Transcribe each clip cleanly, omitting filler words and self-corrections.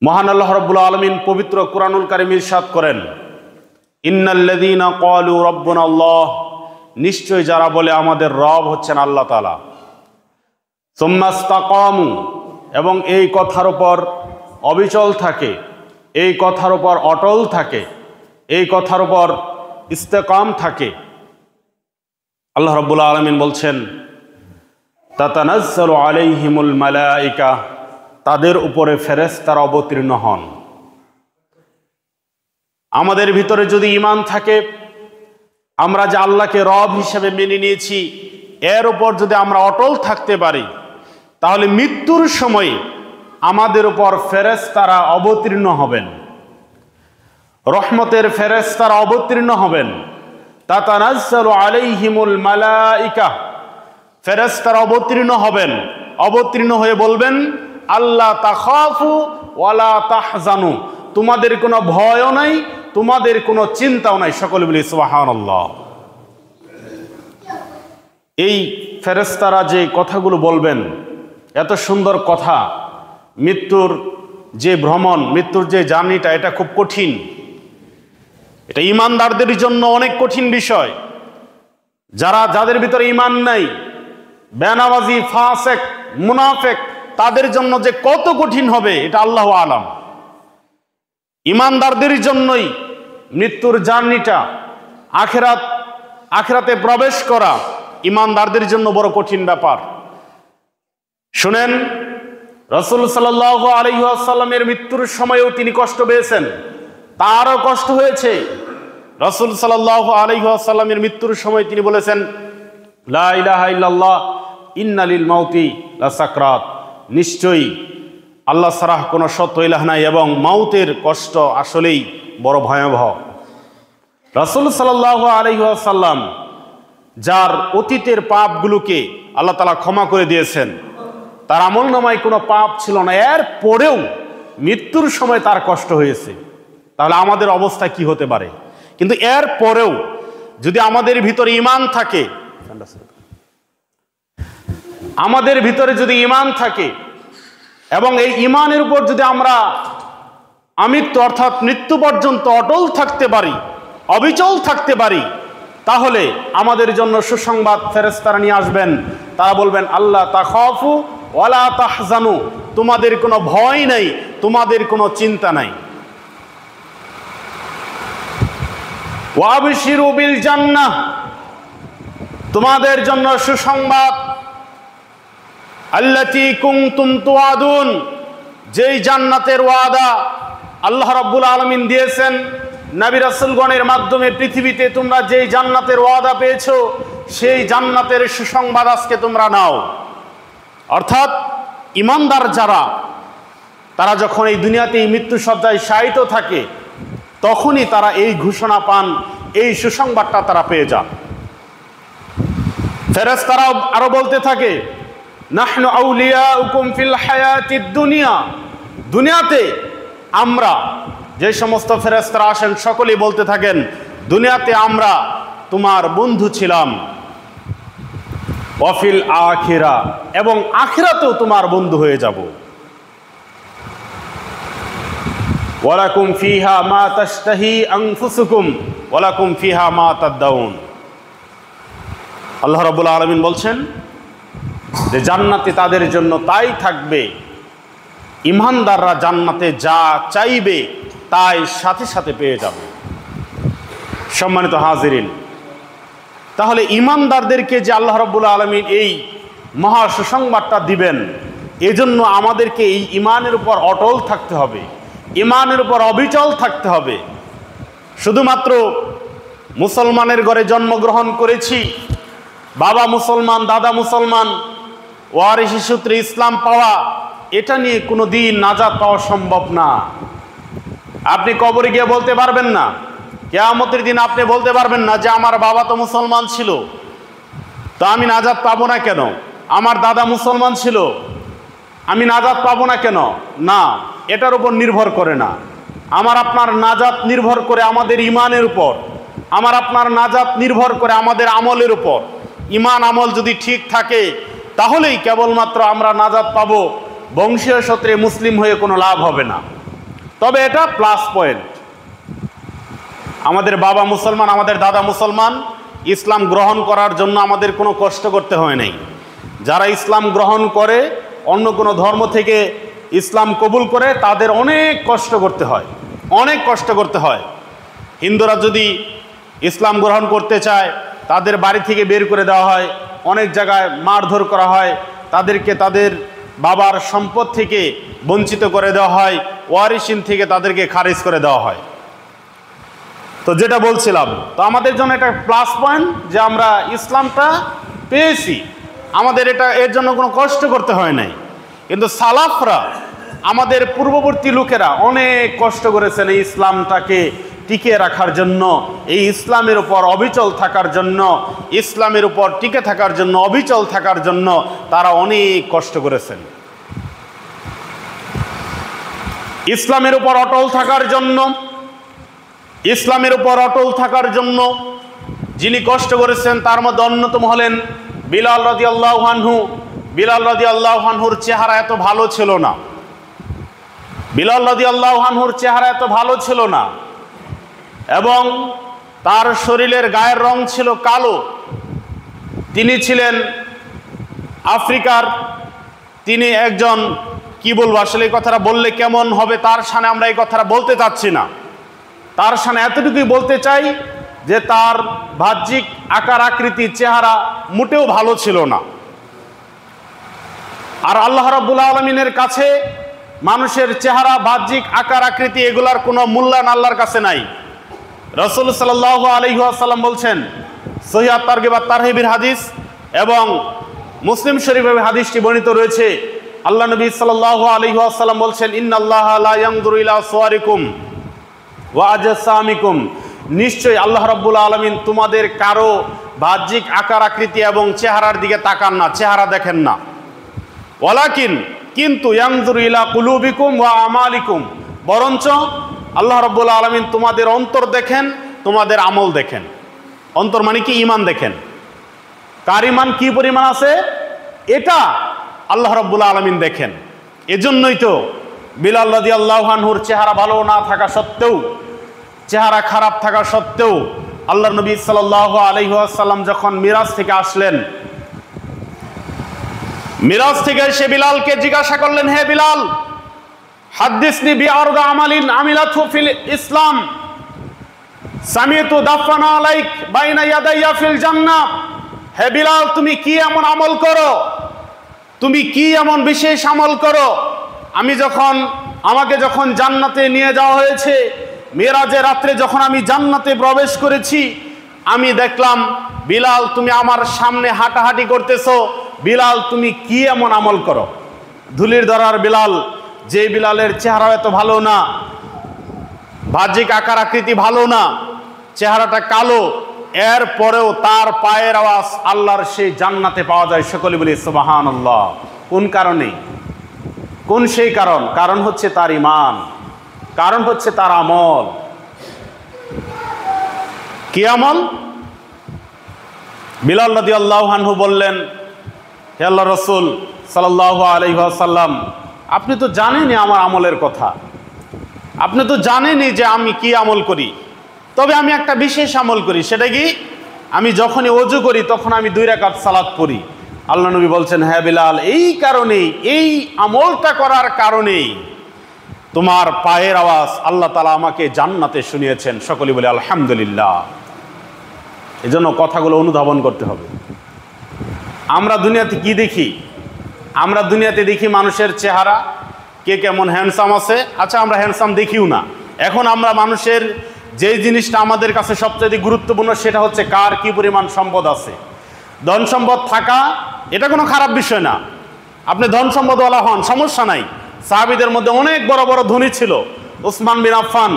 মহান আল্লাহ রাব্বুল আলামিন পবিত্র কুরআনুল কারীম ইরশাদ করেন, ইন্নাল্লাযীনা ক্বালু রাব্বুনা আল্লাহ, নিশ্চয় যারা বলে আমাদের রব হচ্ছেন আল্লাহ তাআলা, সুম্মা ইসতাকামু, এবং এই কথার উপর অবিচল থাকে, এই কথার উপর অটল থাকে, এই কথার উপর ইস্তেকাম থাকে। আল্লাহ রাব্বুল আলামিন বলছেন, তাতানাজ্জালু আলাইহিমুল মালাইকা, তাদের উপরে ফেরেশতারা অবতীর্ণ হন। আমাদের ভিতরে যদি ঈমান থাকে, আমরা যে আল্লাহকে রব হিসেবে মেনে নিয়েছি, এর উপর যদি আমরা অটল থাকতে পারি, তাহলে মৃত্যুর সময় আমাদের উপর ফেরেশতারা অবতীর্ণ হবেন, রহমতের ফেরেশতারা অবতীর্ণ হবেন। তাতানাজ্জালু আলাইহিমুল মালাইকা, ফেরেশতারা অবতীর্ণ হবেন, অবতীর্ণ হয়ে বলবেন, আল্লাহ তাখাফু ওয়ালা তাহজানু, তোমাদের কোনো ভয়ও নাই, তোমাদের কোনো চিন্তাও নাই। সকলে বলি সুবহানাল্লাহ। এই ফেরেশতারা যে কথাগুলো বলবেন, এত সুন্দর কথা। মৃত্যুর যে ভ্রমণ, মৃত্যুর যে জার্নিটা, এটা খুব কঠিন। এটা ঈমানদারদের জন্য অনেক কঠিন বিষয়। যাদের ভিতরে ঈমান নাই, বেনামাজি, ফাসেক, মুনাফেক, তাদের জন্য যে কত কঠিন হবে এটা আল্লাহু আলাম। ঈমানদারদের জন্যই মৃত্যুর জার্নিটা, আখিরাতে প্রবেশ করা ঈমানদারদের জন্য বড় কঠিন ব্যাপার। শুনেন, রাসূল সাল্লাল্লাহু আলাইহি ওয়াসাল্লামের মৃত্যুর সময়ও তিনি কষ্ট পেয়েছেন, তারও কষ্ট হয়েছে। রাসূল সাল্লাল্লাহু আলাইহি ওয়াসাল্লামের মৃত্যুর সময় তিনি বলেছেন, লা ইলাহা ইল্লাল্লাহ ইন্না লিল মাউতি লাসাকরাত, নিশ্চয়ই আল্লাহ ছাড়া কোনো সত্য ইলাহ নাই এবং মাউতের কষ্ট আসলেই বড় ভয়াবহ। রাসূল সাল্লাল্লাহু আলাইহি ওয়াসাল্লাম যার অতীতের পাপগুলোকে আল্লাহ তাআলা ক্ষমা করে দিয়েছেন, তার আমলনামায় কোনো পাপ ছিল না, এর পরেও মৃত্যুর সময় তার কষ্ট হয়েছে, তাহলে আমাদের অবস্থা কি হতে পারে? কিন্তু এর পরেও যদি আমাদের ভিতরে ঈমান থাকে, আমাদের ভিতরে যদি ঈমান থাকে এবং এই ঈমানের উপর যদি আমরা আমৃত্যু অর্থাৎ মৃত্যু পর্যন্ত অটল থাকতে পারি, অবিচল থাকতে পারি, তাহলে আমাদের জন্য সুসংবাদ ফেরেশতারা নিয়ে আসবেন। তারা বলবেন, আল্লাহ তাখাফু ওয়ালা তাহজানু, তোমাদের কোনো ভয় নাই, তোমাদের কোনো চিন্তা নাই। ওয়াবশিরু বিল জান্নাহ, তোমাদের জন্য সুসংবাদ, আল্লাতী কুনতুম তুআদুন, যেই জান্নাতের ওয়াদা আল্লাহ রাব্বুল আলামিন দিয়েছেন নবী রাসূলগণের মাধ্যমে। পৃথিবীতে তোমরা যেই জান্নাতের ওয়াদা পেয়েছো, সেই জান্নাতের সুসংবাদ আজকে তোমরা নাও। অর্থাৎ ঈমানদার যারা, তারা যখন এই দুনিয়াতে এই মৃত্যুসজ্জায় শায়িত থাকে, তখনই তারা এই ঘোষণা পান, এই সুসংবাদটা তারা পেয়ে যান। ফেরেশতারা আরো বলতে থাকে, নাহনু আউলিয়াউকুম ফিল হায়াতিদ দুনিয়া, দুনিয়াতে আমরা, যে সমস্ত ফেরেশতারা আসেন সকলেই বলতে থাকেন, দুনিয়াতে আমরা তোমার বন্ধু ছিলাম, ওয়াফিল আখিরা, এবং আখিরাতেও তোমার বন্ধু হয়ে যাব। ওয়ালাকুম ফিহা মা তাশতাহি আনফুসুকুম ওয়ালাকুম ফিহা মা তাদউন। আল্লাহ রাব্বুল আলামিন বলছেন যে জান্নাতে তাদের জন্য তাই থাকবে, ঈমানদাররা জান্নাতে যা চাইবে তাই সাথে সাথে পেয়ে যাবে। সম্মানিত হাজিরিন, তাহলে ঈমানদারদেরকে যে আল্লাহ রাব্বুল আলামিন এই মহা সুসংবাদটা দিবেন, এজন্য আমাদেরকে এই ঈমানের উপর অটল থাকতে হবে, ঈমানের উপর অবিচল থাকতে হবে। শুধুমাত্র মুসলমানের ঘরে জন্মগ্রহণ করেছি, বাবা মুসলমান, দাদা মুসলমান, ওয়ারিসি সূত্রে ইসলাম পাওয়া, এটা নিয়ে কোনো দিন নাজাত পাওয়া সম্ভব না। আপনি কবরে গিয়ে বলতে পারবেন না, কিয়ামতের দিন আপনি বলতে পারবেন না যে আমার বাবা তো মুসলমান ছিল, তো আমি নাজাত পাবো না কেন? আমার দাদা মুসলমান ছিল, আমি নাজাত পাবো না কেন? না, এটার উপর নির্ভর করে না। আমার আপনার নাজাত নির্ভর করে আমাদের ঈমানের উপর, আমার আপনার নাজাত নির্ভর করে আমাদের আমলের উপর। ঈমান আমল যদি ঠিক থাকে, তাহলেই কেবলমাত্র আমরা নাজাত পাবো। বংশীয় সূত্রে মুসলিম হয়ে কোনো লাভ হবে না। তবে এটা প্লাস পয়েন্ট। আমাদের বাবা মুসলমান, আমাদের দাদা মুসলমান, ইসলাম গ্রহণ করার জন্য আমাদের কোনো কষ্ট করতে হয় নাই। যারা ইসলাম গ্রহণ করে, অন্য কোনো ধর্ম থেকে ইসলাম কবুল করে, তাদের অনেক কষ্ট করতে হয়, অনেক কষ্ট করতে হয়। হিন্দুরা যদি ইসলাম গ্রহণ করতে চায়, তাদের বাড়ি থেকে বের করে দেওয়া হয়, অনেক জায়গায় মারধর করা হয়, তাদেরকে তাদের বাবার সম্পদ থেকে বঞ্চিত করে দেওয়া হয়, ওয়ারিসিন থেকে তাদেরকে খারিজ করে দেওয়া হয়। তো যেটা বলছিলাম, তো আমাদের জন্য এটা প্লাস পয়েন্ট যে আমরা ইসলামটা পেয়েছি, আমাদের এর জন্য কোনো কষ্ট করতে হয় নাই। কিন্তু সালাফরা, আমাদের পূর্ববর্তী লোকেরা অনেক কষ্ট করেছেন এই ইসলামটাকে টিকিয়ে রাখার জন্য, এই ইসলামের উপর অবিচল থাকার জন্য, ইসলামের উপর টিকে থাকার জন্য, অবিচল থাকার জন্য তারা অনেক কষ্ট করেছেন। ইসলামের উপর অটল থাকার জন্য, ইসলামের উপর অটল থাকার জন্য যিনি কষ্ট করেছেন তার মধ্যে অন্যতম হলেন বিলাল রাদিয়াল্লাহু আনহু। বিলাল রাদিয়াল্লাহু আনহুর চেহারা এত ভালো ছিল না, বিলাল রাদিয়াল্লাহু আনহুর চেহারা এত ভালো ছিল না, এবং তার শরীরের গায়ের রং ছিল কালো। তিনি ছিলেন আফ্রিকার, তিনি একজন, কি বলবো আসলে এই কথাটা বললে কেমন হবে, তার সামনে আমরা এই কথাটা বলতে চাচ্ছি না। তার সামনে এতটুকুই বলতে চাই যে তার বাহ্যিক আকার আকৃতি চেহারা মোটেও ভালো ছিল না। আর আল্লাহ রাব্বুল আলামিনের কাছে মানুষের চেহারা, বাহ্যিক আকার আকৃতি এগুলার কোনো মূল্যায়ন আল্লাহর কাছে নাই। রাসূল সাল্লাল্লাহু আলাইহি ওয়াসাল্লাম বলছেন, সহিহ আত-তারগিব আত-তারহিবের হাদিস এবং মুসলিম শরীফের হাদিসটি বর্ণিত রয়েছে। আল্লাহ নবী সাল্লাল্লাহু আলাইহি ওয়াসাল্লাম বলছেন, ইন্নাল্লাহা লা ইয়ানজুরু ইলা সুওয়ারিকুম ওয়া আজসামিকুম, নিশ্চয়ই আল্লাহ রাব্বুল আলামিন তোমাদের কারো বাহ্যিক আকার আকৃতি এবং চেহারার দিকে তাকান না, চেহারা দেখেন না। ওয়ালাকিন, কিন্তু ইয়ানজুরু ইলা কুলুবিকুম ওয়া আমালিকুম, বরঞ্চ আল্লাহ রাব্বুল আলামিন তোমাদের অন্তর দেখেন, তোমাদের আমল দেখেন। অন্তর মানে কি? ঈমান দেখেন। কার ঈমান কি পরিমাণ আছে এটা আল্লাহ রাব্বুল আলামিন দেখেন। এজন্যই তো বিলাল রাদিয়াল্লাহু আনহুর চেহারা ভালো না থাকা সত্ত্বেও, চেহারা খারাপ থাকা সত্ত্বেও আল্লাহর নবী সাল্লাল্লাহু আলাইহি ওয়াসাল্লাম যখন মিরাজ থেকে আসলেন, মিরাজ থেকে এসে বিলালকে জিজ্ঞাসা করলেন, হে বিলাল, হাদ্দিসনি বিআরদা আমালিন আমিলাতহু ফিল ইসলাম সামিতু দাফানা আলাইক বাইনা ইয়াদাইয়া ফিল জান্নাহ। হে বিলাল, তুমি কি এমন আমল করো, তুমি কি এমন বিশেষ আমল করো, আমাকে যখন জান্নাতে নিয়ে যাওয়া হয়েছে, মেরাজের রাত্রে যখন আমি জান্নাতে প্রবেশ করেছি, আমি দেখলাম বিলাল তুমি আমার সামনে হাঁটাহাঁটি করতেছো। বিলাল, তুমি কি এমন আমল করো? ধুলির ধরার বিলাল, যে বিলালের চেহারা এত ভালো না, বাহ্যিক আকার আকৃতি ভালো না, চেহারাটা কালো, এরপরেও তার পায়ের আওয়াজ আল্লাহর সেই জান্নাতে পাওয়া যায়। সকলে বলি সুবহানাল্লাহ। কোন কারণে? কোন সেই কারণ? কারণ হচ্ছে তার ঈমান, কারণ হচ্ছে তার আমল। কি আমল? বিলাল রাদিয়াল্লাহু আনহু বললেন, হে আল্লাহর রাসূল সাল্লাল্লাহু আলাইহি ওয়াসাল্লাম, আপনি তো জানেনই আমার আমলের কথা, আপনি তো জানেনই যে আমি কি আমল করি, তবে আমি একটা বিশেষ আমল করি। সেটা কি? আমি যখনই ওযু করি তখন আমি 2 রাকাত সালাত পড়ি। আল্লাহ নবী বলছেন, হ্যাঁ বিলাল, এই কারণেই, এই আমলটা করার কারণেই তোমার পায়ের আওয়াজ আল্লাহ তাআলা আমাকে জান্নাতে শুনিয়েছেন। সকলে বলে আলহামদুলিল্লাহ। এজন্য কথাগুলো অনুধাবন করতে হবে। আমরা দুনিয়াতে কি দেখি? আমরা দুনিয়াতে দেখি মানুষের চেহারা, কে কেমন হ্যান্ডসাম আছে। আচ্ছা, আমরা হ্যান্ডসাম দেখিও না। এখন আমরা মানুষের যেই জিনিসটা আমাদের কাছে সবচেয়ে গুরুত্বপূর্ণ, সেটা হচ্ছে কার কি পরিমাণ সম্পদ আছে। ধন সম্পদ থাকা এটা কোনো খারাপ বিষয় না, আপনি ধন সম্পদওয়ালা হন, সমস্যা নাই। সাহাবীদের মধ্যে অনেক বড় বড় ধনী ছিল, উসমান বিন আফফান,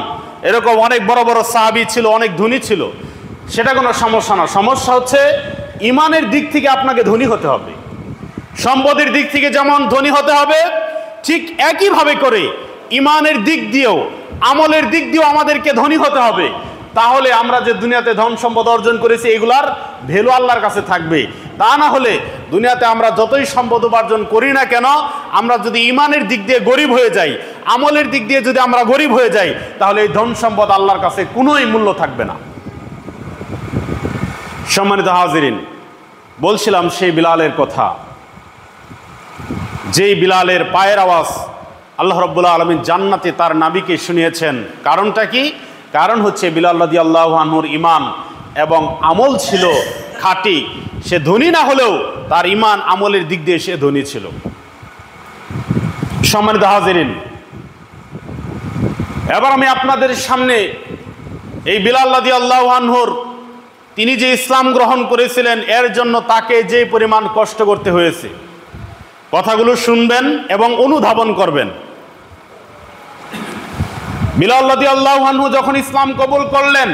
এরকম অনেক বড় বড় সাহাবী ছিল, অনেক ধনী ছিল, সেটা কোনো সমস্যা না। সমস্যা হচ্ছে ইমানের দিক থেকে আপনাকে ধনী হতে হবে। সম্পদের দিক থেকে যেমন ধনী হতে হবে, ঠিক একইভাবে করে ইমানের দিক দিয়েও, আমলের দিক দিয়েও আমাদেরকে ধনী হতে হবে। তাহলে আমরা যে দুনিয়াতে ধন সম্পদ অর্জন করেছি, এগুলার ভ্যালু আল্লাহর কাছে থাকবে। তা না হলে দুনিয়াতে আমরা যতই সম্পদ উপার্জন করি না কেন, আমরা যদি ইমানের দিক দিয়ে গরিব হয়ে যাই, আমলের দিক দিয়ে যদি আমরা গরিব হয়ে যাই, তাহলে এই ধন সম্পদ আল্লাহর কাছে কোনোই মূল্য থাকবে না। সম্মানিত হাজিরিন, বলছিলাম সেই বিলালের কথা, যেই বিলালের পায়ের আওয়াজ আল্লাহ রাব্বুল আলামিন জান্নাতে তার নবীকে শুনিয়েছেন। কারণটা কি? কারণ হচ্ছে বিলাল রাদিয়াল্লাহু আনহুর ঈমান এবং আমল ছিল খাঁটি। সে ধনী না হলেও তার ঈমান আমলের দিক দিয়ে সে ধনী ছিল। সম্মানিত হাজিরিন, এবার আমি আপনাদের সামনে এই বিলাল রাদিয়াল্লাহু আনহুর, তিনি যে ইসলাম গ্রহণ করেছিলেন এর জন্য তাকে যে পরিমাণ কষ্ট করতে হয়েছে, কথাগুলো শুনবেন এবং অনুধাবন করবেন। বিলাল রাদিয়াল্লাহু আনহু যখন ইসলাম কবুল করলেন,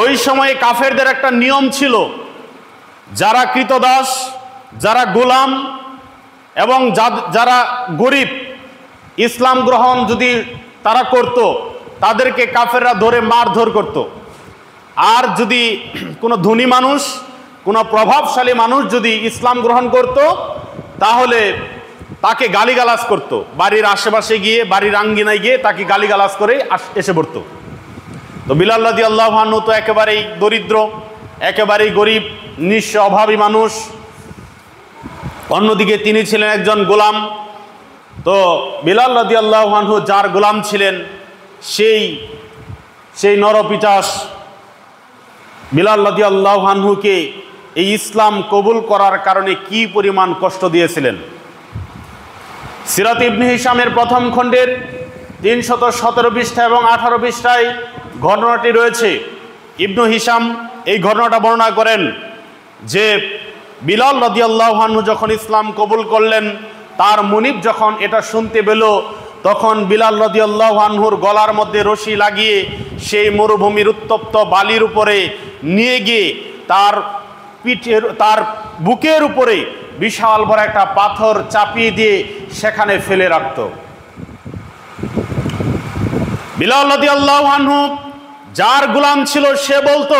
ওই সময়ে কাফেরদের একটা নিয়ম ছিল, যারা কৃতদাস, যারা গোলাম এবং যারা গরিব ইসলাম গ্রহণ যদি তারা করত, তাদেরকে কাফেররা ধরে মারধর করত। আর যদি কোনো ধনী মানুষ, কোনো প্রভাবশালী মানুষ যদি ইসলাম গ্রহণ করত, তাহলে তাকে গালিগালাজ করত। বাড়ির আশেপাশে গিয়ে, বাড়ির আঙ্গিনায় গিয়ে তাকে গালিগালাজ করে এসে পড়ত। তো বিলাল রাদিয়াল্লাহু আনহু তো একেবারেই দরিদ্র, একেবারেই গরিব, নিঃস্ব, অভাবী মানুষ। অন্যদিকে তিনি ছিলেন একজন গোলাম। তো বিলাল রাদিয়াল্লাহু আনহু যার গোলাম ছিলেন, সেই নরপিচাস বিলাল রাদিয়াল্লাহু আনহুকে এই ইসলাম কবুল করার কারণে কি পরিমাণ কষ্ট দিয়েছিলেন। সিরাত ইবনে হিশামের প্রথম খণ্ডের 317 পৃষ্ঠা এবং 18 পৃষ্ঠায় ঘটনাটি রয়েছে। ইবনে হিশাম এই ঘটনাটা বর্ণনা করেন যে বিলাল রাদিয়াল্লাহু আনহু যখন ইসলাম কবুল করলেন, তার মুনিব যখন এটা শুনতে পেল, তখন বিলাল রাদিয়াল্লাহু আনহুর গলার মধ্যে রশি লাগিয়ে সেই মরুভূমির উত্তপ্ত বালির উপরে নিয়ে গিয়ে তার বুকের উপরে বিশাল বড় একটা পাথর চাপিয়ে দিয়ে সেখানে ফেলে রাখত। বিলাল রাদিয়াল্লাহু আনহু যার গোলাম ছিল, সে বলতো,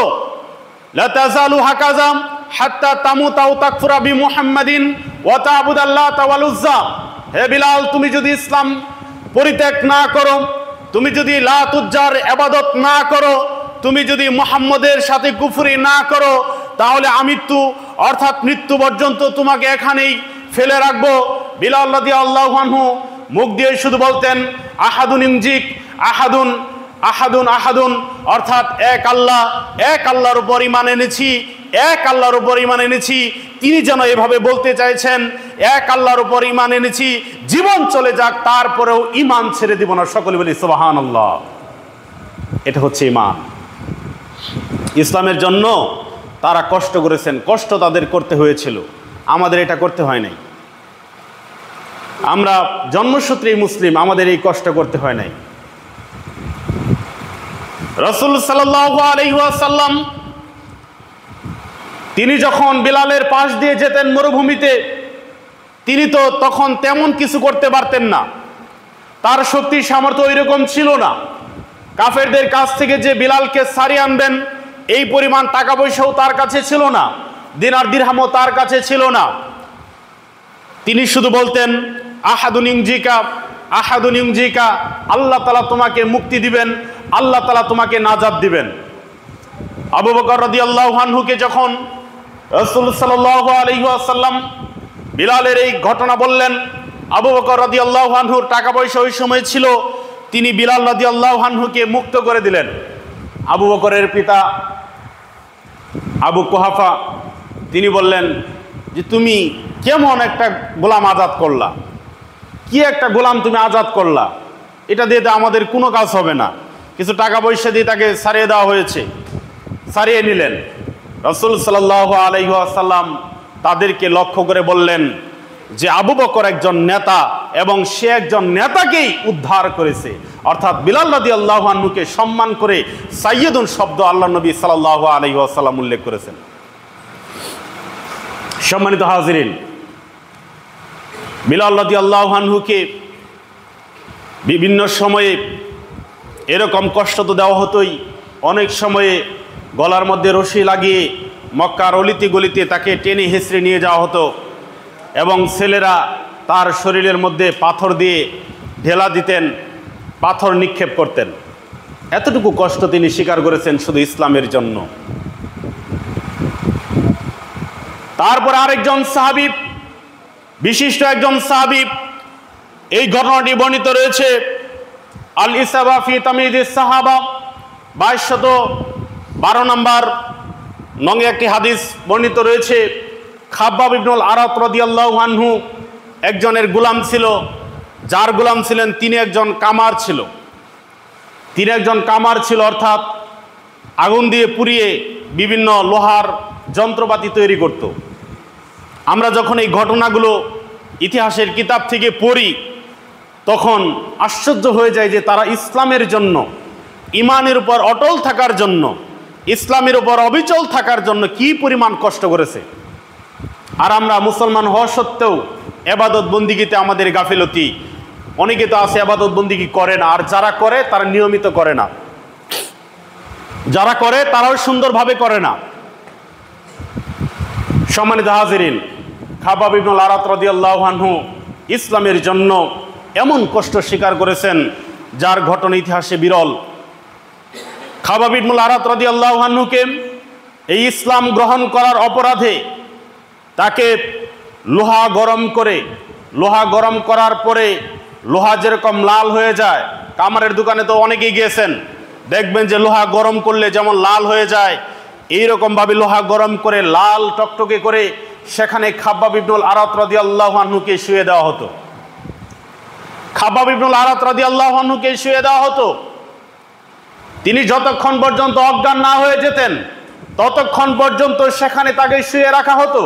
লা তাযালু হাকাযা হাত্তা তামুতা আও তাকফুরা বিমুহাম্মাদিন ওয়া তা'বুদাল্লাতা ওয়াল উজ্জা। হে বিলাল, তুমি যদি ইসলাম পরিত্যাগ না করো, তুমি যদি লাত উজ্জার ইবাদত না করো, তুমি যদি মুহাম্মদের সাথে কুফরি না করো, তাহলে আমৃত্যু অর্থাৎ মৃত্যু পর্যন্ত তোমাকে এখানেই ফেলে রাখবো। বিলাল রাদিয়াল্লাহু আনহু মুখ দিয়ে শুধু বলতেন, আহাদুন ইনজিক, আহাদুন আহাদুন আহাদুন, অর্থাৎ এক আল্লাহ, এক আল্লাহর উপর ঈমান এনেছি, এক আল্লাহর উপর ঈমান এনেছি। তিনি যেন এভাবে বলতে চাইছেন, এক আল্লাহর উপর ঈমান এনেছি, জীবন চলে যাক তারপরেও ঈমান ছেড়ে দিব না। সকলে বলি সুবহানাল্লাহ। এটা হচ্ছে ঈমান। ইসলামের জন্য তারা কষ্ট করেছেন, কষ্ট তাদের করতে হয়েছিল, আমাদের এটা করতে হয় নাই। আমরা জন্মসূত্রেই মুসলিম, আমাদের এই কষ্ট করতে হয় নাই। রাসূল সাল্লাল্লাহু আলাইহি ওয়াসাল্লাম তিনি যখন বিলালের পাশ দিয়ে যেতেন মরুভূমিতে, তিনি তো তখন তেমন কিছু করতে পারতেন না, তার শক্তি সামর্থ্য ওইরকম ছিল না। কাফেরদের কাছ থেকে যে বিলালকে ছাড়িয়ে আনবেন, এই পরিমাণ টাকা পয়সাও তার কাছে ছিল না, দিনার দিরহামও তার কাছে ছিল না। তিনি শুধু বলতেন, আহাদুন ইনজিকা, আহাদুন ইনজিকা, আল্লাহ তাআলা তোমাকে মুক্তি দিবেন, আল্লাহ তাআলা তোমাকে নাজাত দিবেন। আবু বকর রাদিয়াল্লাহু আনহুকে যখন রাসূল সাল্লাল্লাহু আলাইহি ওয়াসাল্লাম বিলালের এই ঘটনা বললেন, আবু বকর রাদিয়াল্লাহু আনহুর টাকা পয়সা ওই সময় ছিল, তিনি বিলাল রাদিয়াল্লাহু আনহুকে মুক্ত করে দিলেন। আবু বকরের পিতা আবু কুহাফা তিনি বললেন যে, তুমি কেমন একটা গোলাম আজাদ করলা, কি একটা গোলাম তুমি আজাদ করলা, এটা দিয়ে তো আমাদের কোনো কাজ হবে না। কিছু টাকা পয়সা দিয়ে তাকে ছাড়িয়ে দেওয়া হয়েছে, ছাড়িয়ে নিলেন। রাসূল সাল্লাল্লাহু আলাইহি ওয়াসাল্লাম তাদেরকে লক্ষ্য করে বললেন যে, আবু বকর একজন নেতা এবং সে একজন নেতাকেই উদ্ধার করেছে। অর্থাৎ বিলাল রাদিয়াল্লাহু আনহুকে সম্মান করে সাইয়্যিদুন শব্দ আল্লাহ নবী সাল্লাল্লাহু আলাইহি ওয়াসাল্লাম উল্লেখ করেছেন। সম্মানিত হাজিরিন, বিলাল রাদিয়াল্লাহু আনহুকে বিভিন্ন সময়ে এরকম কষ্ট তো দেওয়া হতোই। অনেক সময়ে গলার মধ্যে রশি লাগিয়ে মক্কার অলিতে গলিতে তাকে টেনে হেঁচড়ে নিয়ে যাওয়া হতো এবং ছেলেরা তার শরীরের মধ্যে পাথর দিয়ে ঢেলা দিতেন, পাথর নিক্ষেপ করতেন। এতটুকু কষ্ট তিনি স্বীকার করেছেন শুধু ইসলামের জন্য। তারপর আরেকজন সাহাবী, বিশিষ্ট একজন সাহাবী, এই ঘটনাটি বর্ণিত রয়েছে আল ইসাবা ফি তামিদিস সাহাবা 2212 নম্বর নঙ্গে একটি হাদিস বর্ণিত রয়েছে। খাব্বাব ইবনুল আরাত রাদিয়াল্লাহু আনহু একজনের গোলাম ছিল, যার গোলাম ছিলেন তিনি একজন কামার ছিল। তিনি একজন কামার ছিল, অর্থাৎ আগুন দিয়ে পুড়িয়ে বিভিন্ন লোহার যন্ত্রপাতি তৈরি করত। আমরা যখন এই ঘটনাগুলো ইতিহাসের কিতাব থেকে পড়ি তখন আশ্চর্য হয়ে যায় যে তারা ইসলামের জন্য, ইমানের উপর অটল থাকার জন্য, ইসলামের উপর অবিচল থাকার জন্য কি পরিমাণ কষ্ট করেছে। আর আমরা মুসলমান হওয়া সত্ত্বেও এবাদত বন্দিগিতে আমাদের গাফিলতি। অনেকে তো আছে এবাদত বন্দিগি করে না, আর যারা করে তারা নিয়মিত করে না, যারা করে তারাও সুন্দরভাবে করে না। সম্মানিত হাজিরিন, খাব্বাব ইবনুল আরাত রাদিয়াল্লাহু আনহু ইসলামের জন্য এমন কষ্ট স্বীকার করেছেন যার ঘটনা ইতিহাসে বিরল। খাব্বাব ইবনুল আরাত রাদিয়াল্লাহু আনহুকে এই ইসলাম গ্রহণ করার অপরাধে তাকে লোহা গরম করার পরে লোহা যেরকম লাল হয়ে যায়, কামারের দোকানে তো অনেকেই গিয়েছেন, দেখবেন যে লোহা গরম করলে যেমন লাল হয়ে যায়, এইরকমভাবে লোহা গরম করে লাল টকটকে করে সেখানে খাব্বাব ইবনুল আরাত রাদিয়াল্লাহু আনহুকে শুয়ে দেওয়া হতো। খাব্বাব ইবনুল আরাত রাদিয়াল্লাহু আনহুকে শুয়ে দেওয়া হতো। তিনি যতক্ষণ পর্যন্ত অজ্ঞান না হয়ে যেতেন ততক্ষণ পর্যন্ত সেখানে তাকে শুয়ে রাখা হতো।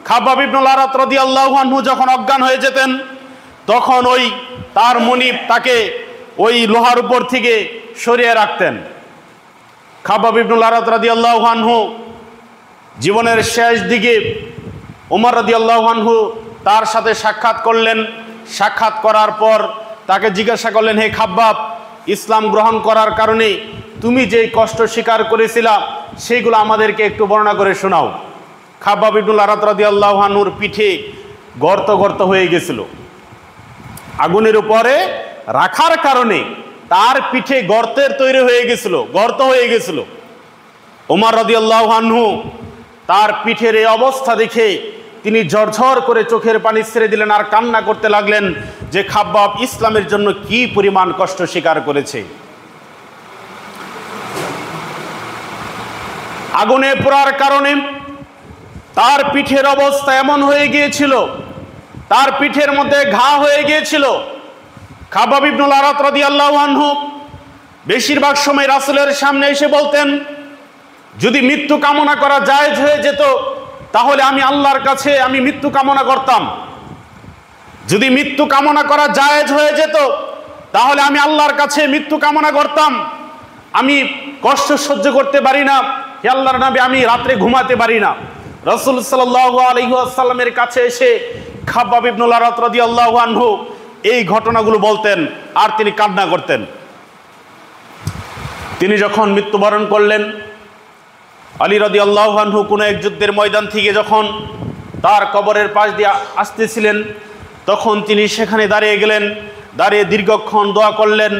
খাব্বাব ইবনুল আরাত রাদিয়াল্লাহু আনহু যখন অজ্ঞান হয়ে যেতেন তখন ওই তার মুনিব তাকে ওই লোহার উপর থেকে সরিয়ে রাখতেন। খাব্বাব ইবনুল আরাত রাদিয়াল্লাহু আনহু জীবনের শেষ দিকে ওমর রাদিয়াল্লাহু আনহু তার সাথে সাক্ষাৎ করলেন। সাক্ষাৎ করার পর তাকে জিজ্ঞাসা করলেন, হে খাব্বাব, ইসলাম গ্রহণ করার কারণে তুমি যেই কষ্ট স্বীকার করেছিলা সেইগুলো আমাদেরকে একটু বর্ণনা করে শোনাও। খাব্বাব ইবনুল আরাত রাদিয়াল্লাহু আনহুর পিঠে গর্ত হয়ে গেছিল। আগুনের উপরে রাখার কারণে তার পিঠে গর্ত হয়ে গেছিল। ওমর রাদিয়াল্লাহু আনহু তার পিঠের এই অবস্থা দেখে তিনি ঝরঝর করে চোখের পানি ছেড়ে দিলেন আর কান্না করতে লাগলেন যে খাব্বাব ইসলামের জন্য কি পরিমাণ কষ্ট স্বীকার করেছে। আগুনে পোড়ার কারণে তার পিঠের অবস্থা এমন হয়ে গিয়েছিল, তার পিঠের মধ্যে ঘা হয়ে গিয়েছিল। খাব্বাব ইবনুল আরাত রাদিয়াল্লাহু আনহু বেশিরভাগ সময় রাসূলের সামনে এসে বলতেন, যদি মৃত্যু কামনা করা জায়েজ হয়ে যেত তাহলে আমি আল্লাহর কাছে মৃত্যু কামনা করতাম। যদি মৃত্যু কামনা করা জায়েজ হয়ে যেত তাহলে আমি আল্লাহর কাছে মৃত্যু কামনা করতাম। আমি কষ্ট সহ্য করতে পারি না, হে আল্লাহর নবী, আমি রাত্রে ঘুমাতে পারি না। রাসূল সাল্লাল্লাহু আলাইহি ওয়াসাল্লামের কাছে এসে খাব্বাব ইবনুল আরাত রাদিয়াল্লাহু আনহু এই ঘটনাগুলো বলতেন আর তিনি কান্না করতেন। তিনি যখন মৃত্যুবরণ করলেন, আলী রাদিয়াল্লাহু আনহু কোনো এক যুদ্ধের ময়দান থেকে যখন তার কবরের পাশ দিয়ে আসতেছিলেন তখন তিনি সেখানে দাঁড়িয়ে গেলেন। দাঁড়িয়ে দীর্ঘক্ষণ দোয়া করলেন,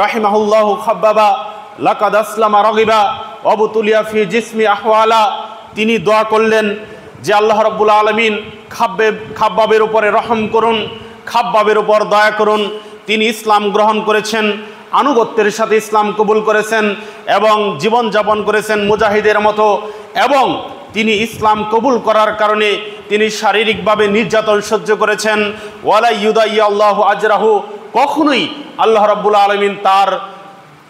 রাহিমাহুল্লাহু খাব্বাবা লাকাদ আসলামা রাগিবা অবতুলিয়া ফি জিসমি আহওয়ালা। তিনি দোয়া করলেন যে আল্লাহ রাব্বুল আলামিন খাব্বাবের উপরে রহম করুন, খাব্বাবের উপর দয়া করুন। তিনি ইসলাম গ্রহণ করেছেন, আনুগত্যের সাথে ইসলাম কবুল করেছেন এবং জীবনযাপন করেছেন মুজাহিদের মতো। এবং তিনি ইসলাম কবুল করার কারণে তিনি শারীরিকভাবে নির্যাতন সহ্য করেছেন। ওয়ালা ইউদাইয়াল্লাহু আজরাহু, কখনোই আল্লাহ রাব্বুল আলামিন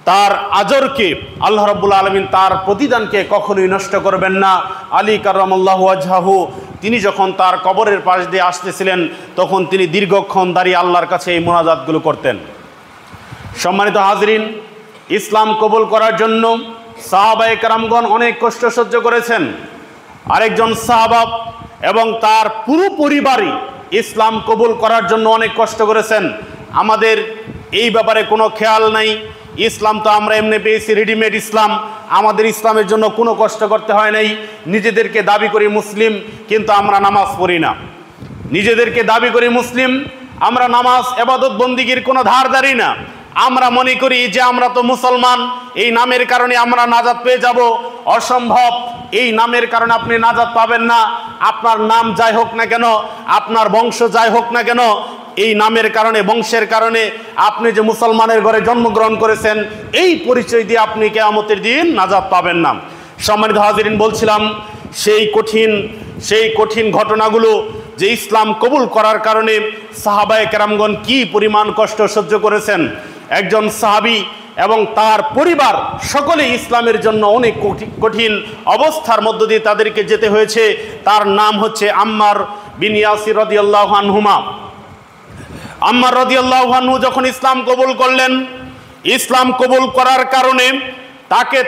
তার আজরকে, আল্লাহ রাব্বুল আলামিন তার প্রতিদানকে কখনোই নষ্ট করবেন না। আলী কাররামাল্লাহু ওয়াজহাহু তিনি যখন তার কবরের পাশ দিয়ে আসতেছিলেন তখন তিনি দীর্ঘক্ষণ দাঁড়িয়ে আল্লাহর কাছে এই মোনাজাতগুলো করতেন। সম্মানিত হাজরিন, ইসলাম কবুল করার জন্য সাহাবায়ে কেরামগণ অনেক কষ্ট সহ্য করেছেন। আরেকজন সাহাবা এবং তার পুরো পরিবারই ইসলাম কবুল করার জন্য অনেক কষ্ট করেছেন। আমাদের এই ব্যাপারে কোনো খেয়াল নাই। ইসলাম তো আমরা এমনি পেয়েছি, রেডিমেড ইসলাম। আমাদের ইসলামের জন্য কোনো কষ্ট করতে হয় নাই। নিজেদেরকে দাবি করি মুসলিম, কিন্তু আমরা নামাজ পড়ি না। নিজেদেরকে দাবি করি মুসলিম, আমরা নামাজ ইবাদত বন্দিগির কোনো ধারধারি না। আমরা মনে করি যে আমরা তো মুসলমান, এই নামের কারণে আমরা নাজাত পেয়ে যাব। অসম্ভব। এই নামের কারণে আপনি নাজাত পাবেন না। আপনার নাম যাই হোক না কেন, আপনার বংশ যাই হোক না কেন, এই নামের কারণে, বংশের কারণে আপনি যে মুসলমানের ঘরে জন্মগ্রহণ করেছেন, এই পরিচয় দিয়ে আপনি কিয়ামতের দিন নাজাত পাবেন না। সম্মানিত হাজিরিন, বলছিলাম সেই কঠিন ঘটনাগুলো যে ইসলাম কবুল করার কারণে সাহাবায়ে কেরামগণ কি পরিমাণ কষ্ট সহ্য করেছেন। একজন সাহাবী এবং তার পরিবার সকলেই ইসলামের জন্য অনেক কঠিন অবস্থার মধ্য দিয়ে তাদেরকে যেতে হয়েছে। তার নাম হচ্ছে আম্মার বিন ইয়াসির রাদিয়াল্লাহু আনহুমা। আম্মার রাদিয়াল্লাহু আনহু যখন ইসলাম কবুল করলেন, ইসলাম কবুল করার কারণে তাকে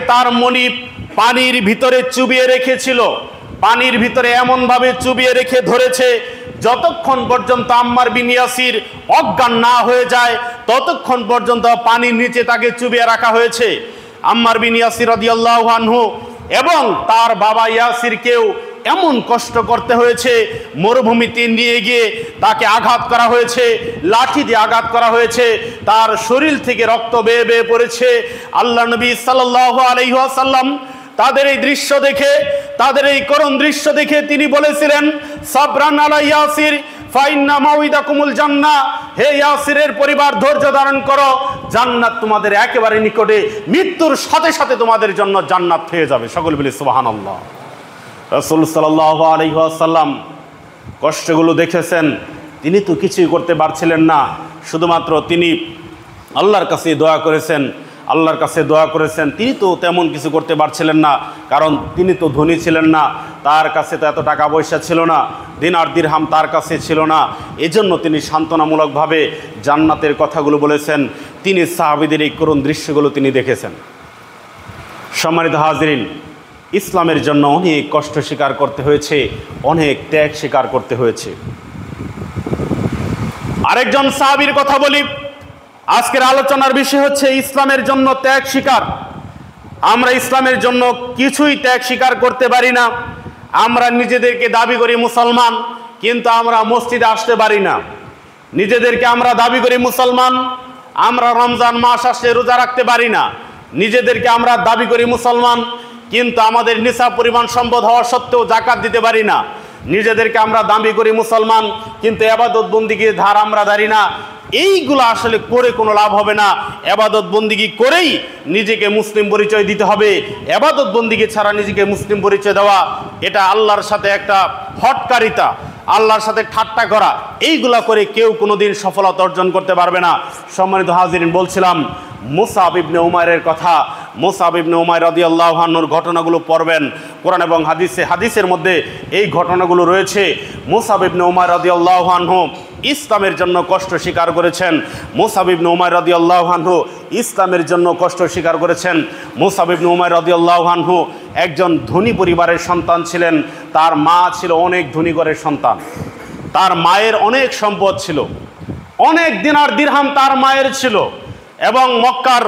তার মনিব পানির ভিতরে চুবিয়ে রেখেছিল। পানির ভিতরে এমনভাবে চুবিয়ে রেখে ধরেছে, যতক্ষণ পর্যন্ত আম্মার বিন ইয়াসির অজ্ঞান না হয়ে যায় ততক্ষণ পর্যন্ত পানির নিচে তাকে চুবিয়ে রাখা হয়েছে। আম্মার বিন ইয়াসির রাদিয়াল্লাহু আনহু এবং তার বাবা ইয়াসিরকেও এমন কষ্ট করতে হয়েছে। মরুভূমিতে নিয়ে গিয়ে তাকে আঘাত করা হয়েছে, লাঠি দিয়ে আঘাত করা হয়েছে, তার শরীর থেকে রক্ত বেয়ে বেয়ে পড়েছে। আল্লাহ নবী সাল্লাল্লাহু আলাইহি ওয়াসাল্লাম তাদের এই দৃশ্য দেখে, তাদের এই করুণ দৃশ্য দেখে তিনি বলেছিলেন, সাবরান আলা ইয়াসির ফাইন্না মাউইদাকুমুল জান্নাহ, হে ইয়াসিরের পরিবার ধৈর্য ধারণ করো, জান্নাত তোমাদের একেবারে নিকটে, মৃত্যুর সাথে সাথে তোমাদের জন্য জান্নাত হয়ে যাবে। সকল বলি সুবহানাল্লাহ। রাসূল সাল্লাল্লাহু আলাইহি ওয়াসাল্লাম কষ্টগুলো দেখেছেন, তিনি তো কিছুই করতে পারছিলেন না, শুধুমাত্র তিনি আল্লাহর কাছে দোয়া করেছেন। তিনি তো তেমন কিছু করতে পারছিলেন না, কারণ তিনি তো ধনী ছিলেন না, তার কাছে তো এত টাকা পয়সা ছিল না, দিনার দিরহাম তার কাছে ছিল না। এজন্য তিনি সান্ত্বনামূলকভাবে জান্নাতের কথাগুলো বলেছেন। তিনি সাহাবীদের এই করুণ দৃশ্যগুলো তিনি দেখেছেন। সম্মানিত হাজিরিন, ইসলামের জন্য অনেক কষ্ট স্বীকার করতে হয়েছে, অনেক ত্যাগ স্বীকার করতে হয়েছে। আরেকজন সাহাবীর কথা বলি। আজকের আলোচনার বিষয় হচ্ছে ইসলামের জন্য ত্যাগ স্বীকার। আমরা ইসলামের জন্য কিছুই ত্যাগ স্বীকার করতে পারি না। আমরা নিজেদেরকে দাবি করি মুসলমান, কিন্তু আমরা মসজিদে আসতে পারি না। নিজেদেরকে আমরা দাবি করি মুসলমান, আমরা রমজান মাস আসলে রোজা রাখতে পারি না। নিজেদেরকে আমরা দাবি করি মুসলমান, কিন্তু আমাদের নিসাব পরিমাণ সম্পদ হওয়া সত্ত্বেও যাকাত দিতে পারি না। নিজেদেরকে আমরা দাবি করি মুসলমান, কিন্তু ইবাদত বন্দিগির ধার আমরা ধারি না। এইগুলো আসলে করে কোনো লাভ হবে না। ইবাদত বন্দিগি করেই নিজেকে মুসলিম পরিচয় দিতে হবে। ইবাদত বন্দিগি ছাড়া নিজেকে মুসলিম পরিচয় দেওয়া, এটা আল্লাহর সাথে একটা হটকারিতা, আল্লাহর সাথে ঠাট্টা করা। এইগুলা করে কেউ কোনোদিন সফলতা অর্জন করতে পারবে না। সম্মানিত হাজিরিন, বলছিলাম মুসআব ইবনে উমাইরের কথা। মুসআব ইবনে উমাইর রাদিয়াল্লাহু আনহুর ঘটনাগুলো পড়বেন। কোরআন এবং হাদিসের মধ্যে এই ঘটনাগুলো রয়েছে। মুসআব ইবনে উমাইর রাদিয়াল্লাহু আনহু ইসলামের জন্য কষ্ট স্বীকার করেছেন। মুসআব ইবনে উমাইর রাদিয়াল্লাহু আনহু ইসলামের জন্য কষ্ট স্বীকার করেছেন। মুসআব ইবনে উমাইর রাদিয়াল্লাহু আনহু একজন ধনী পরিবারের সন্তান ছিলেন। তার মা ছিল অনেক ধনী ঘরের সন্তান। তার মায়ের অনেক সম্পদ ছিল, অনেক দিনার দিরহাম তার মায়ের ছিল, এবং মক্কার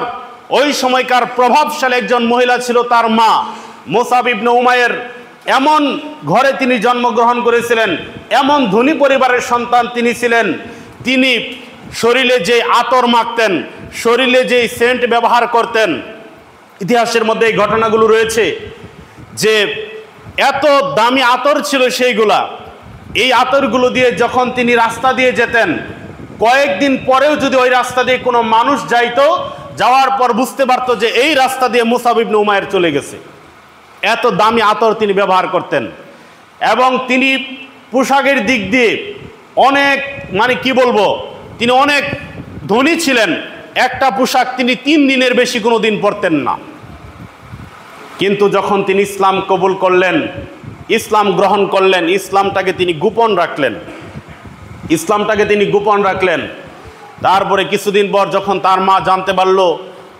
ওই সময়কার প্রভাবশালী একজন মহিলা ছিল তার মা। মুসআব ইবনে উমাইর এমন ঘরে তিনি জন্মগ্রহণ করেছিলেন, এমন ধনী পরিবারের সন্তান তিনি ছিলেন। তিনি শরীরে যে আতর মাখতেন, শরীরে যে সেন্ট ব্যবহার করতেন, ইতিহাসের মধ্যে এই ঘটনাগুলো রয়েছে যে এত দামি আতর ছিল সেইগুলা। এই আতরগুলো দিয়ে যখন তিনি রাস্তা দিয়ে যেতেন, কয়েকদিন পরেও যদি ওই রাস্তা দিয়ে কোনো মানুষ যাইতো, যাওয়ার পর বুঝতে পারতো যে এই রাস্তা দিয়ে মুসআব ইবনে উমাইর চলে গেছে। এত দামি আতর তিনি ব্যবহার করতেন। এবং তিনি পোশাকের দিক দিয়ে অনেক, তিনি অনেক ধনী ছিলেন। একটা পোশাক তিনি 3 দিনের বেশি কোনো দিন পরতেন না। কিন্তু যখন তিনি ইসলাম কবুল করলেন, ইসলাম গ্রহণ করলেন, ইসলামটাকে তিনি গোপন রাখলেন। তারপরে কিছুদিন পর যখন তার মা জানতে পারল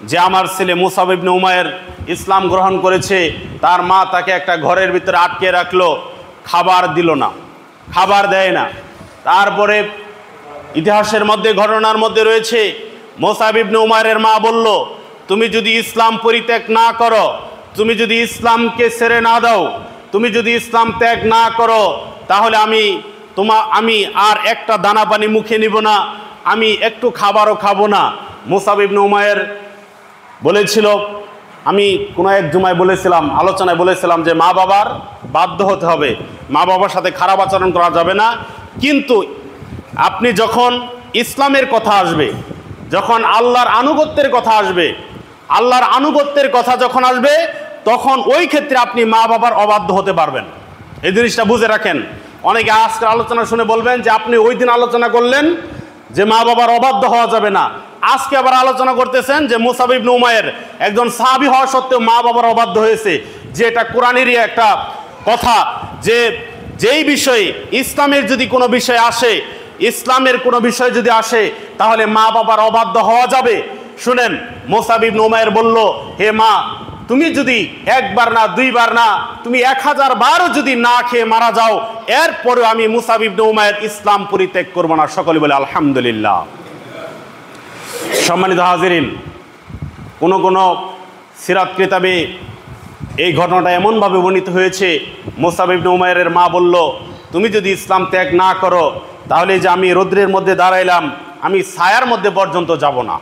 যে আমার ছেলে মুসআব ইবনে উমাইর ইসলাম গ্রহণ করেছে, তার মা তাকে একটা ঘরের ভিতরে আটকে রাখলো, খাবার দিল না, খাবার দেয় না। তারপরে ইতিহাসের মধ্যে, ঘটনার মধ্যে রয়েছে, মুসআব ইবনে উমাইরের মা বলল, তুমি যদি ইসলাম পরিত্যাগ না করো, তুমি যদি ইসলামকে ছেড়ে না দাও, তুমি যদি ইসলাম ত্যাগ না করো, তাহলে আমি আমি আর একটা দানা পানি মুখে নিব না, আমি একটু খাবারও খাবো না। মুসাব ইবনে উমাইর বলেছিল, আমি কোনো এক জুমায় বলেছিলাম, আলোচনায় বলেছিলাম যে মা বাবার বাধ্য হতে হবে, মা বাবার সাথে খারাপ আচরণ করা যাবে না। কিন্তু আপনি যখন ইসলামের কথা আসবে, যখন আল্লাহর আনুগত্যের কথা আসবে, আল্লাহর আনুগত্যের কথা যখন আসবে, তখন ওই ক্ষেত্রে আপনি মা বাবার অবাধ্য হতে পারবেন। এই জিনিসটা বুঝে রাখেন। অনেকে আজকের আলোচনা শুনে বলবেন যে আপনি ওই দিন আলোচনা করলেন যে মা বাবার অবাধ্য হওয়া যাবে না, আজকে আবার আলোচনা করতেছেন যে মুসাব ইবনে উমাইর একজন সাহাবী হওয়া সত্ত্বেও মা বাবার অবাধ্য হয়েছে। যে এটা কোরআনেরই একটা কথা, যে যেই বিষয়ে ইসলামের যদি কোনো বিষয় আসে, ইসলামের কোনো বিষয় যদি আসে, তাহলে মা বাবার অবাধ্য হওয়া যাবে। শুনেন, মুসাব ইবনে উমাইর বলল, হে মা, তুমি যদি একবার না দুইবার না, তুমি 1000 বারও যদি না খেয়ে মারা যাও, এরপরে আমি মুসাব ইবনে উমাইর ইসলাম পরিত্যাগ করব না। সকলে বলে আলহামদুলিল্লাহ। সম্মানিত হাজিরিন, কোন সিরাত কিতাবে এই ঘটনাটা এমনভাবে বর্ণিত হয়েছে, মুসাব ইবনে উমাইরের মা বলল, তুমি যদি ইসলাম ত্যাগ না করো, তাহলে যে আমি রৌদ্রের মধ্যে দাঁড়াইলাম, আমি ছায়ার মধ্যে পর্যন্ত যাব না।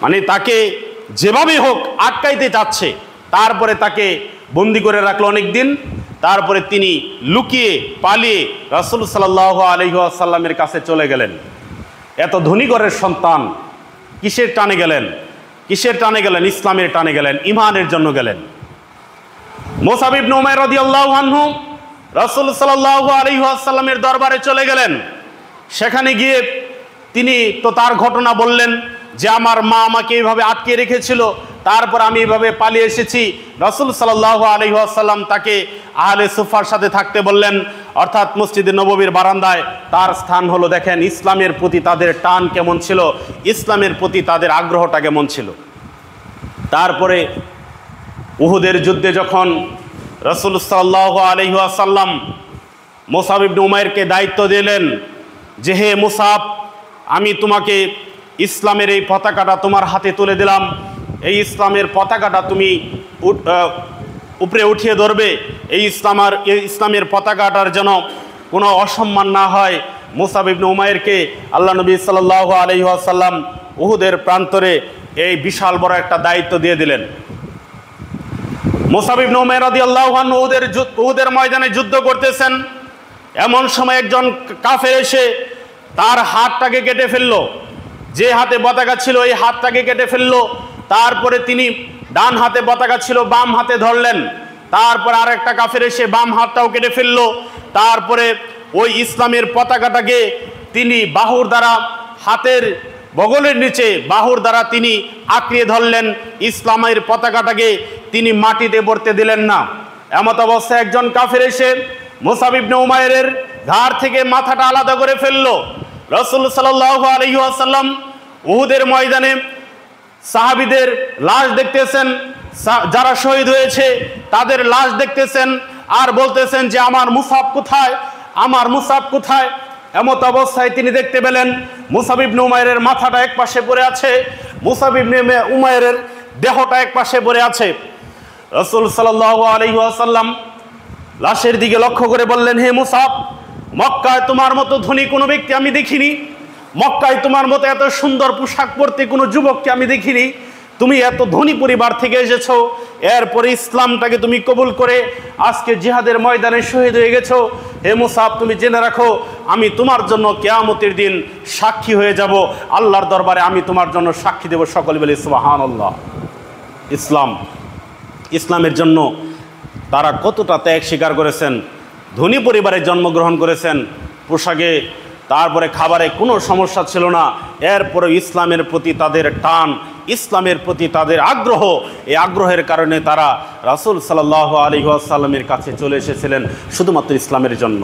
মানে তাকে যেভাবে হোক আটকাইতে চাচ্ছে। তারপরে তাকে বন্দি করে রাখলো অনেক দিন। তারপরে তিনি লুকিয়ে পালিয়ে রাসূল সাল্লাল্লাহু আলাইহি ওয়াসাল্লামের কাছে চলে গেলেন। এত ধনী ঘরের সন্তান কিসের টানে গেলেন? কিসের টানে গেলেন? ইসলামের টানে গেলেন, ইমানের জন্য গেলেন। মুসাব ইবনে উমাইর রাদিয়াল্লাহু আনহু রাসূল সাল্লাল্লাহু আলাইহি ওয়াসাল্লামের দরবারে চলে গেলেন। সেখানে গিয়ে তিনি তো তার ঘটনা বললেন যে আমার মা আমাকে এইভাবে আটকে রেখেছিল, তারপর আমি এইভাবে পালিয়ে এসেছি। রাসূল সাল্লাল্লাহু আলাইহি ওয়াসাল্লাম তাকে আহলে সুফার সাথে থাকতে বললেন, অর্থাৎ মসজিদে নববীর বারান্দায়। তার স্থান হলো, দেখেন ইসলামের প্রতি তাদের টান কেমন ছিল, ইসলামের প্রতি তাদের আগ্রহটা কেমন ছিল। তারপরে উহুদের যুদ্ধে যখন রাসূল সাল্লাল্লাহু আলাইহি ওয়াসাল্লাম মুসাব ইবনে উমাইরকে দায়িত্ব দিলেন যে হে মুসাব, আমি তোমাকে ইসলামের এই পতাকাটা তোমার হাতে তুলে দিলাম, এই ইসলামের পতাকাটা তুমি উপরে উঠিয়ে ধরবে, এই ইসলামের পতাকাটার যেন কোনো অসম্মান না হয়। মুসাব ইবনে উমাইরকে আল্লাহ নবী সাল্লাল্লাহু আলাইহি ওয়াসাল্লাম উহুদের প্রান্তরে এই বিশাল বড় একটা দায়িত্ব দিয়ে দিলেন। মুসাব ইবনে উমাইর রাদিয়াল্লাহু আনহু উহুদের ময়দানে যুদ্ধ করতেছেন। এমন সময় একজন কাফের এসে তার হাতটাকে কেটে ফেললো, যে হাতে পতাকা ছিল এই হাতটাকে কেটে ফেললো। তারপরে তিনি ডান হাতে পতাকা ছিল, বাম হাতে ধরলেন। তারপর আর একটা কাফের এসে বাম হাতটাও কেটে ফেললো। তারপরে ওই ইসলামের পতাকাটাকে তিনি বাহুর দ্বারা, হাতের বগলের নিচে বাহুর দ্বারা তিনি আঁকড়িয়ে ধরলেন। ইসলামের পতাকাটাকে তিনি মাটিতে পড়তে দিলেন না। এমত অবস্থায় একজন কাফের এসে মুসাব ইবনে উমাইরের ঘাড় থেকে মাথাটা আলাদা করে ফেললো। রাসূল সাল্লাল্লাহু আলাইহি ওয়াসাল্লাম উহুদের ময়দানে সাহাবীদের লাশ দেখতেছেন, যারা শহীদ হয়েছে তাদের লাশ দেখতেছেন, আর বলতেছেন যে আমার মুসাব কোথায়, আমার মুসাব কোথায়। এমত অবস্থায় তিনি দেখতে পেলেন মুসাব ইবনে উমাইরের মাথাটা এক পাশে পড়ে আছে, মুসাব ইবনে উমাইরের দেহটা এক পাশে পড়ে আছে। রাসূল সাল্লাল্লাহু আলাইহি ওয়াসাল্লাম লাশের দিকে লক্ষ্য করে বললেন, হে মুসাব, মক্কায় তোমার মতো ধনী কোনো ব্যক্তি আমি দেখিনি, মক্কায় তোমার মতো এত সুন্দর পোশাক পরতে কোনো যুবককে আমি দেখিনি। তুমি এত ধনী পরিবার থেকে এসেছো, এরপরে ইসলামটাকে তুমি কবুল করে আজকে জিহাদের ময়দানে শহীদ হয়ে গেছো। হে মুসাব, তুমি জেনে রাখো, আমি তোমার জন্য কিয়ামতের দিন সাক্ষী হয়ে যাব, আল্লাহর দরবারে আমি তোমার জন্য সাক্ষী দেব। সকলে বলে সুবহানাল্লাহ। ইসলামের জন্য তারা কতটা ত্যাগ স্বীকার করেছেন। ধনী পরিবারে জন্মগ্রহণ করেছেন, পোশাকে তারপরে খাবারে কোনো সমস্যা ছিল না। এরপরে ইসলামের প্রতি তাদের টান, ইসলামের প্রতি তাদের আগ্রহ, এই আগ্রহের কারণে তারা রাসূল সাল্লাল্লাহু আলাইহি ওয়াসাল্লামের কাছে চলে এসেছিলেন শুধুমাত্র ইসলামের জন্য।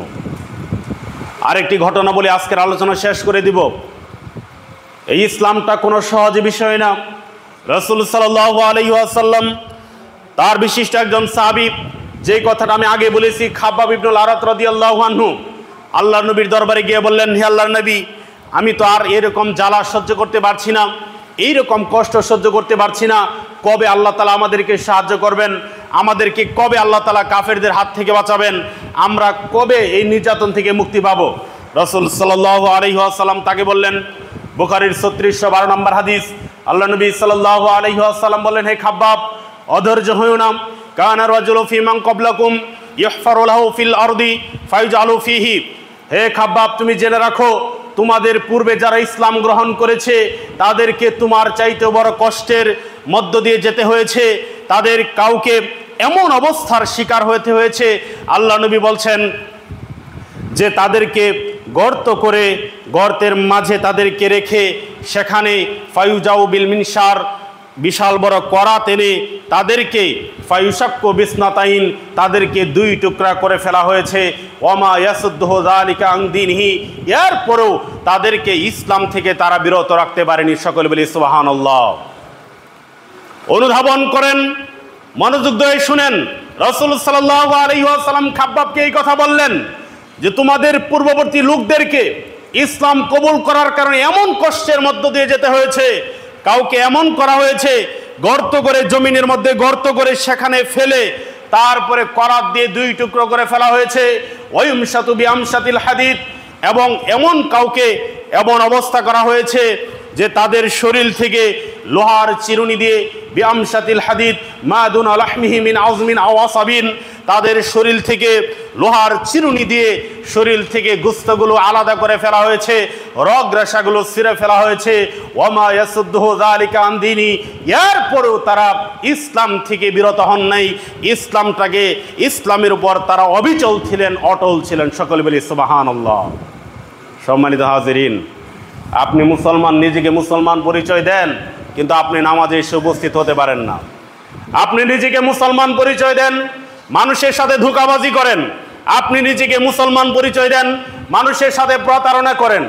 আরেকটি ঘটনা বলে আজকের আলোচনা শেষ করে দিব। এই ইসলামটা কোনো সহজ বিষয় না। রাসূল সাল্লাল্লাহু আলাইহি ওয়াসাল্লাম তার বিশিষ্ট একজন সাহাবী, যে কথাটা আমি আগে বলেছি, খাব্বাব ইবনুল আরাত রাদিয়াল্লাহু আনহু আল্লাহর নবীর দরবারে গিয়ে বললেন, হে আল্লাহর নবী, আমি তো আর এরকম জ্বালা সহ্য করতে পারছি না, এইরকম কষ্ট সহ্য করতে পারছি না। কবে আল্লাহ তাআলা আমাদেরকে সাহায্য করবেন? আমাদেরকে কবে আল্লাহ তাআলা কাফেরদের হাত থেকে বাঁচাবেন? আমরা কবে এই নির্যাতন থেকে মুক্তি পাবো? রাসূল সাল্লাল্লাহু আলাইহি ওয়াসাল্লাম তাকে বললেন, বুখারীর 3612 নম্বর হাদিস, আল্লাহ নবী সাল্লাল্লাহু আলাইহি ওয়াসাল্লাম বললেন, হে খাব্বাব, অধৈর্য হইও না। কানা রাজুলু ফী মান ক্বাবলাকুম ইহফারু লাহু ফিল আরদি ফায়ুজআলু ফীহি। হে খাব্বাব, তুমি জেনে রাখো, তোমাদের পূর্বে যারা ইসলাম গ্রহণ করেছে তাদেরকে তোমার চাইতে বড় কষ্টের মধ্য দিয়ে যেতে হয়েছে। তাদের কাউকে এমন অবস্থার শিকার হতে হয়েছে, আল্লাহ নবী বলছেন যে তাদেরকে গর্ত করে গর্তের মাঝে তাদেরকে রেখে সেখানে ফায়ুজাউ বিল মিনশার, বিশাল বড় কড়া টেনে তাদেরকে ফায়ুশাক্কু বিসনাতাইন, তাদেরকে দুই টুকরা করে ফেলা হয়েছে। ওয়ামা ইয়াসুদ্দুহু যালিকা আন দীনিহি, এরপরেও তাদেরকে ইসলাম থেকে তারা বিরত রাখতে পারেনি। সকলে বলি সুবহানাল্লাহ। অনুধাবন করেন, মনোযোগ দিয়ে শুনেন। রাসূল সাল্লাল্লাহু আলাইহি ওয়াসাল্লাম খাব্বাবকে এই কথা বললেন যে তোমাদের পূর্ববর্তী লোকদেরকে ইসলাম কবুল করার কারণে এমন কষ্টের মধ্য দিয়ে যেতে হয়েছে, কাউকে এমন করা হয়েছে গর্ত করে, জমিনের মধ্যে গর্ত করে সেখানে ফেলে তারপরে করাত দিয়ে দুই টুকরো করে ফেলা হয়েছে। ওয়ায়ুমশাতু বিআমশাতিল হাদিদ, এবং এমন কাউকে এমন অবস্থা করা হয়েছে যে তাদের শরীর থেকে লোহার চিরুনি দিয়ে, বিআমশাতিল হাদিদ মা দুনা লাহমিহি মিন আযমিন আও আসাবিন, তাদের শরীর থেকে লোহার চিরুনি দিয়ে শরীর থেকে গোশতগুলো আলাদা করে ফেলা হয়েছে, রগ রেশাগুলো ছিঁড়ে ফেলা হয়েছে। ওয়ামা ইয়াসুদ্দুহু যালিকা আন দীনি, এরপরেও তারা ইসলাম থেকে বিরত হন নাই। ইসলামের উপর তারা অবিচল ছিলেন, অটল ছিলেন। সকলে বলি সুবহানাল্লাহ। সম্মানিত হাজিরিন, আপনি মুসলমান, নিজেকে মুসলমান পরিচয় দেন, কিন্তু আপনি নামাজে এসে উপস্থিত হতে পারেন না। আপনি নিজেকে মুসলমান পরিচয় দেন, মানুষের সাথে ধোঁকাবাজি করেন। আপনি নিজেকে মুসলমান পরিচয় দেন, মানুষের সাথে প্রতারণা করেন।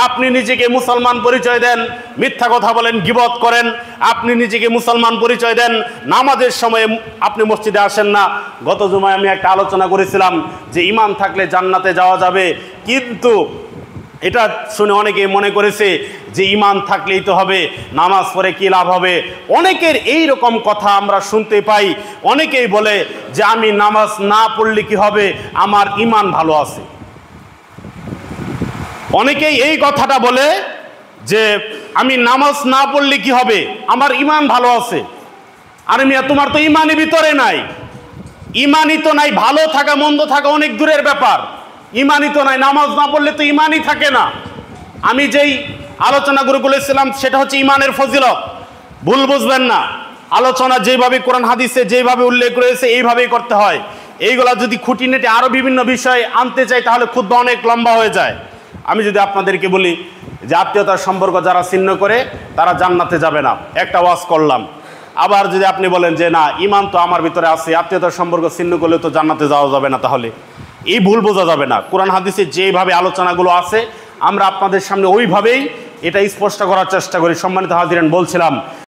আপনি নিজেকে মুসলমান পরিচয় দেন, মিথ্যা কথা বলেন, গীবত করেন। আপনি নিজেকে মুসলমান পরিচয় দেন, নামাজের সময় আপনি মসজিদে আসেন না। গত জুমায় আমি একটা আলোচনা করেছিলাম যে ঈমান থাকলে জান্নাতে যাওয়া যাবে, কিন্তু এটা শুনে অনেকেই মনে করেছে যে ঈমান থাকলেই তো হবে, নামাজ পড়ে কী লাভ হবে। অনেকের এই রকম কথা আমরা শুনতে পাই। অনেকেই বলে যে আমি নামাজ না পড়লে কি হবে, আমার ঈমান ভালো আছে। অনেকেই এই কথাটা বলে যে আমি নামাজ না পড়লে কি হবে, আমার ঈমান ভালো আছে। আরে মিয়া, তোমার তো ঈমানই ভিতরে নাই। ঈমানই তো নাই, ভালো থাকা মন্দ থাকা অনেক দূরের ব্যাপার। ঈমানই তো নাই, নামাজ না পড়লে তো ঈমানই থাকে না। আমি যেই আলোচনাগুলো বলেছিলাম সেটা হচ্ছে ঈমানের ফজিলত, ভুল বুঝবেন না। আলোচনা যেভাবে কোরআন হাদিসে যেভাবে উল্লেখ রয়েছে এইভাবেই করতে হয়। এইগুলা যদি খুঁটিনাটি আরও বিভিন্ন বিষয় আনতে চাই তাহলে খুতবা অনেক লম্বা হয়ে যায়। আমি যদি আপনাদেরকে বলি যে আত্মীয়তার সম্পর্ক যারা ছিন্ন করে তারা জান্নাতে যাবে না, একটা ওয়াজ করলাম। আবার যদি আপনি বলেন যে না, ঈমান তো আমার ভিতরে আছে, আত্মীয়তার সম্পর্ক ছিন্ন করলে তো জান্নাতে যাওয়া যাবে না, তাহলে এই ভুল বোঝা যাবে না। কোরআন হাদিসে যেভাবে আলোচনাগুলো আছে আমরা আপনাদের সামনে ওইভাবেই এটা স্পষ্ট করার চেষ্টা করি। সম্মানিত হাজিরান, বলছিলাম